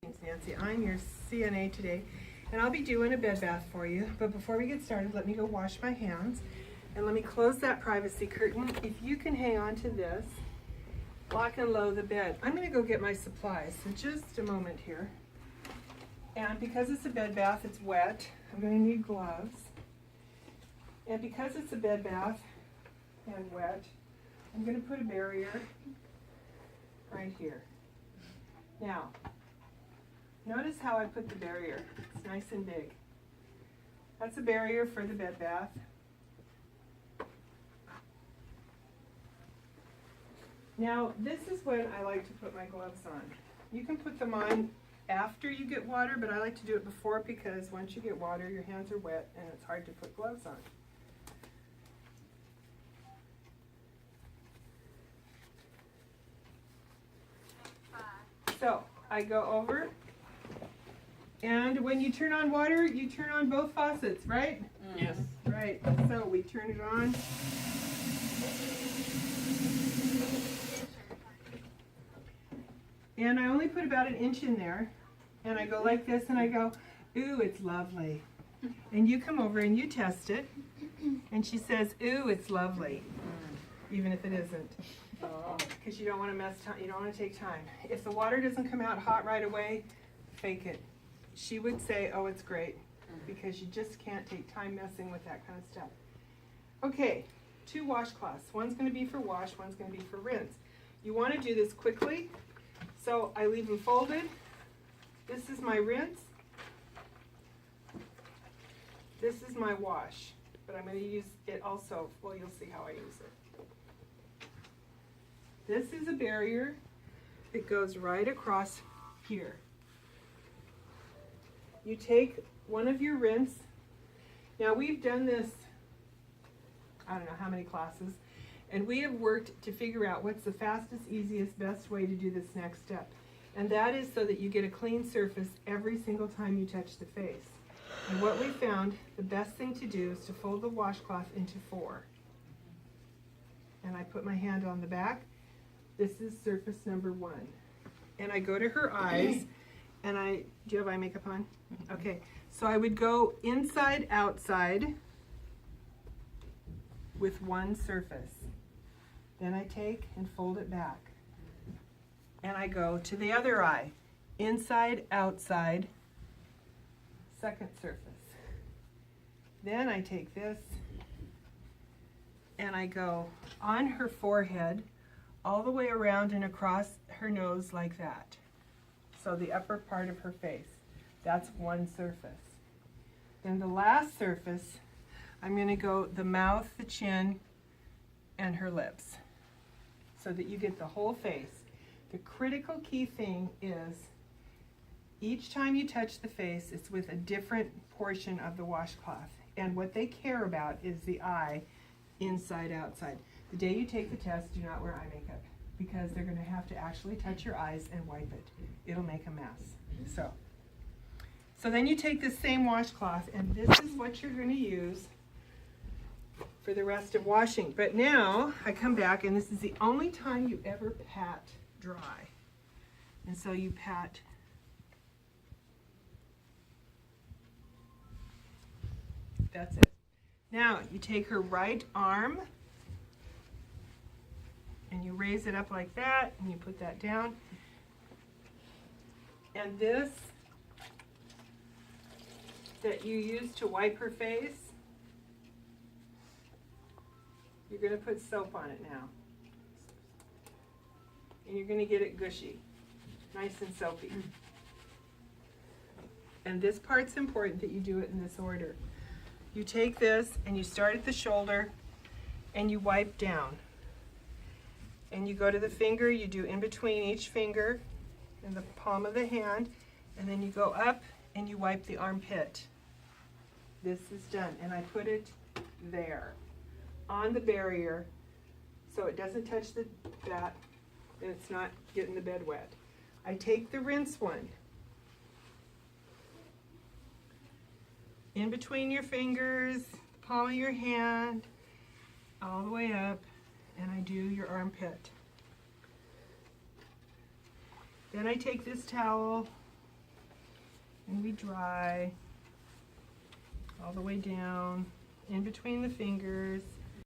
It's Nancy. I'm your CNA today, and I'll be doing a bed bath for you. But before we get started, let me go wash my hands, and let me close that privacy curtain. If you can hang on to this, lock and load the bed. I'm going to go get my supplies, so just a moment here. And because it's a bed bath, it's wet, I'm going to need gloves. And because it's a bed bath and wet, I'm going to put a barrier right here. Now, notice how I put the barrier. It's nice and big. That's a barrier for the bed bath. Now, this is when I like to put my gloves on. You can put them on after you get water, but I like to do it before because once you get water, your hands are wet and it's hard to put gloves on. So, I go over, and when you turn on water, you turn on both faucets, right? Yes. Right, so we turn it on. And I only put about 1 inch in there, and I go like this, and I go, ooh, it's lovely. And you come over and you test it, and she says, ooh, it's lovely, even if it isn't. Because you don't want to you don't want to take time. If the water doesn't come out hot right away, fake it. She would say, oh, it's great, because you just can't take time messing with that kind of stuff. Okay, 2 washcloths. One's going to be for wash, one's going to be for rinse. You want to do this quickly, so I leave them folded. This is my rinse. This is my wash, but I'm going to use it also. Well, you'll see how I use it. This is a barrier that goes right across here. You take one of your rinse. Now we've done this, I don't know how many classes, and we have worked to figure out what's the fastest, easiest, best way to do this next step. And that is so that you get a clean surface every single time you touch the face. And what we found, the best thing to do is to fold the washcloth into 4. And I put my hand on the back. This is surface number 1. And I go to her eyes, and do you have eye makeup on? Okay, so I would go inside, outside with 1 surface. Then I take and fold it back. And I go to the other eye, inside, outside, 2nd surface. Then I take this, and I go on her forehead, all the way around and across her nose like that. So the upper part of her face. That's 1 surface. Then the last surface, I'm going to go the mouth, the chin, and her lips, so that you get the whole face. The critical key thing is each time you touch the face, it's with a different portion of the washcloth. And what they care about is the eye, inside, outside. The day you take the test, do not wear eye makeup, because they're going to have to actually touch your eyes and wipe it. It'll make a mess. So then you take this same washcloth, and this is what you're going to use for the rest of washing. But now I come back, and this is the only time you ever pat dry. And so you pat that's it. Now you take her right arm and you raise it up like that, and you put that down. And this that you use to wipe her face, you're going to put soap on it now. And you're going to get it gushy, nice and soapy. And this part's important that you do it in this order. You take this and you start at the shoulder and you wipe down. And you go to the finger, you do in between each finger in the palm of the hand, and then you go up and you wipe the armpit. This is done, and I put it there on the barrier so it doesn't touch that and it's not getting the bed wet. I take the rinse one in between your fingers, palm of your hand, all the way up, and I do your armpit. Then I take this towel And we dry all the way down in between the fingers.